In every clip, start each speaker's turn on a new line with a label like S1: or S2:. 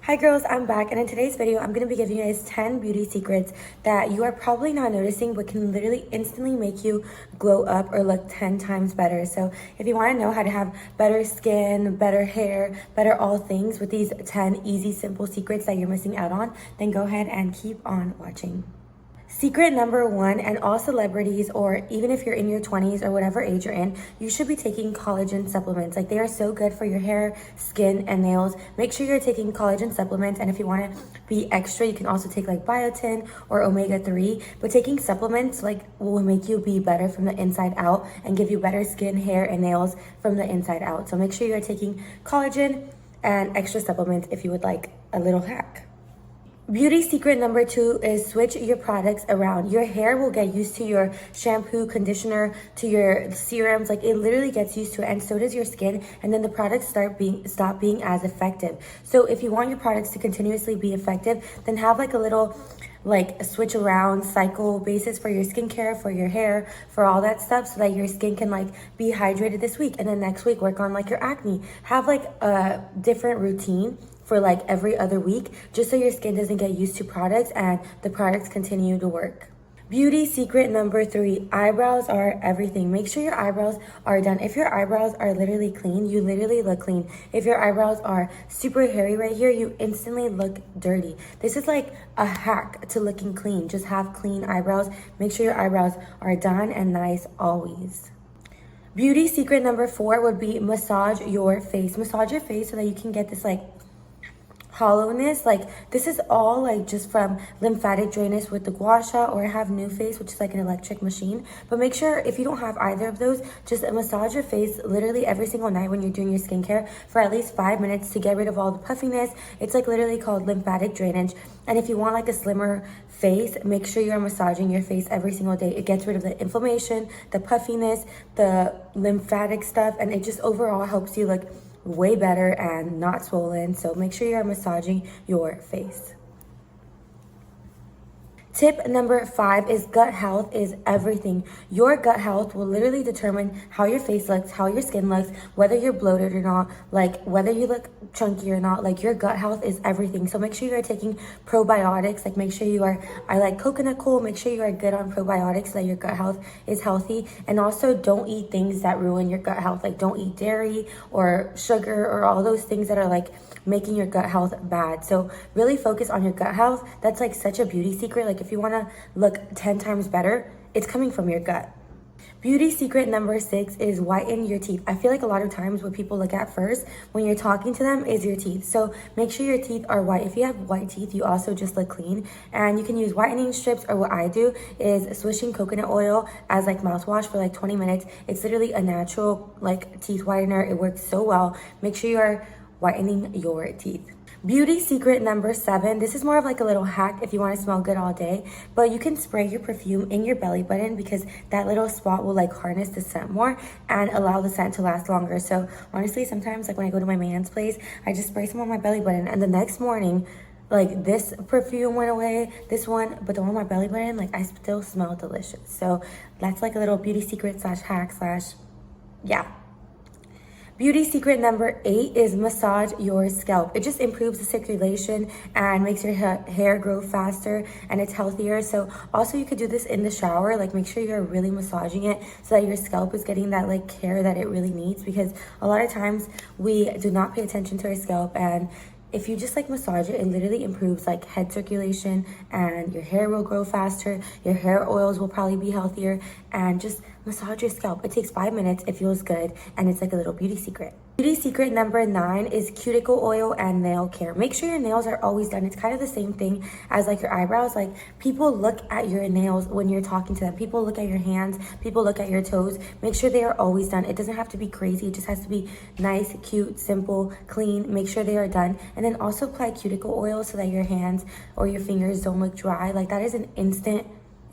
S1: Hi girls, I'm back, and in today's video I'm going to be giving you guys 10 beauty secrets that you are probably not noticing but can literally instantly make you glow up or look 10 times better. So if you want to know how to have better skin, better hair, better all things with these 10 easy, simple secrets that you're missing out on, then go ahead and keep on watching. Secret number one, and all celebrities, or even if you're in your 20s or whatever age you're in, you should be taking collagen supplements. Like, they are so good for your hair, skin, and nails. Make sure you're taking collagen supplements, and if you want to be extra, you can also take like biotin or omega-3. But taking supplements like will make you be better from the inside out and give you better skin, hair, and nails from the inside out. So make sure you're taking collagen and extra supplements if you would like a little hack. Beauty secret number two is switch your products around. Your hair will get used to your shampoo, conditioner, to your serums. Like, it literally gets used to it, and so does your skin. And then the products stop being as effective. So if you want your products to continuously be effective, then have like a little like a switch around cycle basis for your skincare, for your hair, for all that stuff, so that your skin can like be hydrated this week, and then next week work on like your acne. Have like a different routine for like every other week, just so your skin doesn't get used to products and the products continue to work. Beauty secret number three, eyebrows are everything. Make sure your eyebrows are done. If your eyebrows are literally clean, you literally look clean. If your eyebrows are super hairy right here, you instantly look dirty. This is like a hack to looking clean. Just have clean eyebrows. Make sure your eyebrows are done and nice always. Beauty secret number four would be massage your face. Massage your face so that you can get this like hollowness. Like, this is all like just from lymphatic drainage with the gua sha, or I have New Face, which is like an electric machine. But make sure, if you don't have either of those, just massage your face literally every single night when you're doing your skincare for at least 5 minutes to get rid of all the puffiness. It's like literally called lymphatic drainage. And if you want like a slimmer face, make sure you're massaging your face every single day. It gets rid of the inflammation, the puffiness, the lymphatic stuff, and it just overall helps you look way better and not swollen. So make sure you're massaging your face. Tip number five is gut health is everything. Your gut health will literally determine how your face looks, how your skin looks, whether you're bloated or not, like whether you look chunky or not. Like, your gut health is everything. So make sure you're taking probiotics. Like, make sure you are, I like coconut cool. Make sure you are good on probiotics so that your gut health is healthy. And also, don't eat things that ruin your gut health. Like, don't eat dairy or sugar or all those things that are like making your gut health bad. So really focus on your gut health. That's like such a beauty secret. Like, if you want to look 10 times better, it's coming from your gut. Beauty secret number six is whiten your teeth. I feel like a lot of times what people look at first when you're talking to them is your teeth. So make sure your teeth are white. If you have white teeth, you also just look clean. And you can use whitening strips, or what I do is swishing coconut oil as like mouthwash for like 20 minutes. It's literally a natural like teeth whitener. It works so well. Make sure you are whitening your teeth. Beauty secret number seven, this is more of like a little hack if you want to smell good all day, but you can spray your perfume in your belly button, because that little spot will like harness the scent more and allow the scent to last longer. So honestly, sometimes like when I go to my man's place, I just spray some on my belly button, and the next morning, like, this perfume went away, this one, but the one on my belly button, like, I still smell delicious. So that's like a little beauty secret slash hack slash, yeah. Beauty secret number eight is massage your scalp. It just improves the circulation and makes your hair grow faster, and it's healthier. So also, you could do this in the shower. Like, make sure you're really massaging it so that your scalp is getting that like care that it really needs, because a lot of times we do not pay attention to our scalp, and if you just like massage it, it literally improves like head circulation, and your hair will grow faster. Your hair oils will probably be healthier, and just massage your scalp. It takes 5 minutes. It feels good, and it's like a little beauty secret. Beauty secret number nine is cuticle oil and nail care. Make sure your nails are always done. It's kind of the same thing as like your eyebrows. Like, people look at your nails when you're talking to them. People look at your hands. People look at your toes. Make sure they are always done. It doesn't have to be crazy. It just has to be nice, cute, simple, clean. Make sure they are done. And then also apply cuticle oil so that your hands or your fingers don't look dry. Like, that is an instant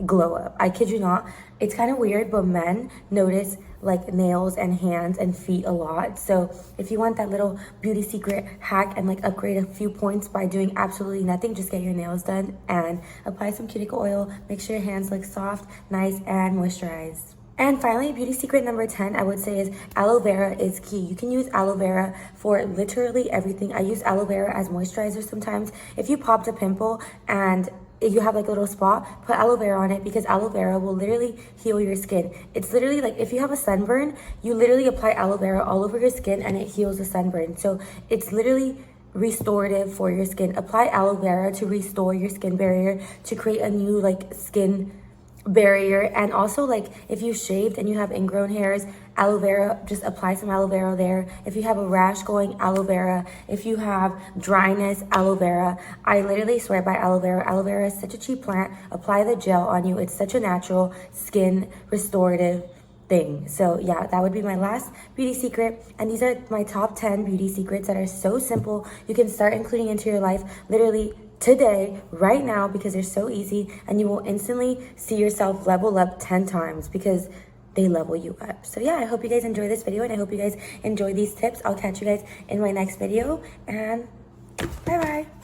S1: glow up. I kid you not. It's kind of weird, but men notice like nails and hands and feet a lot. So if you want that little beauty secret hack and like upgrade a few points by doing absolutely nothing, just get your nails done and apply some cuticle oil. Make sure your hands look soft, nice, and moisturized. And finally, beauty secret number 10, I would say, is aloe vera is key. You can use aloe vera for literally everything. I use aloe vera as moisturizer sometimes. If you popped a pimple and if you have like a little spot, put aloe vera on it, because aloe vera will literally heal your skin. It's literally like if you have a sunburn, you literally apply aloe vera all over your skin and it heals the sunburn. So it's literally restorative for your skin. Apply aloe vera to restore your skin barrier, to create a new like skin barrier. And also, like, if you shaved and you have ingrown hairs, aloe vera, just apply some aloe vera there. If you have a rash going, aloe vera. If you have dryness, aloe vera. I literally swear by aloe vera. Aloe vera is such a cheap plant. Apply the gel on you. It's such a natural skin restorative thing. So yeah, that would be my last beauty secret. And these are my top 10 beauty secrets that are so simple. You can start including into your life literally today, right now, because they're so easy, and you will instantly see yourself level up 10 times because they level you up. So yeah, I hope you guys enjoy this video, and I hope you guys enjoy these tips. I'll catch you guys in my next video, and bye bye.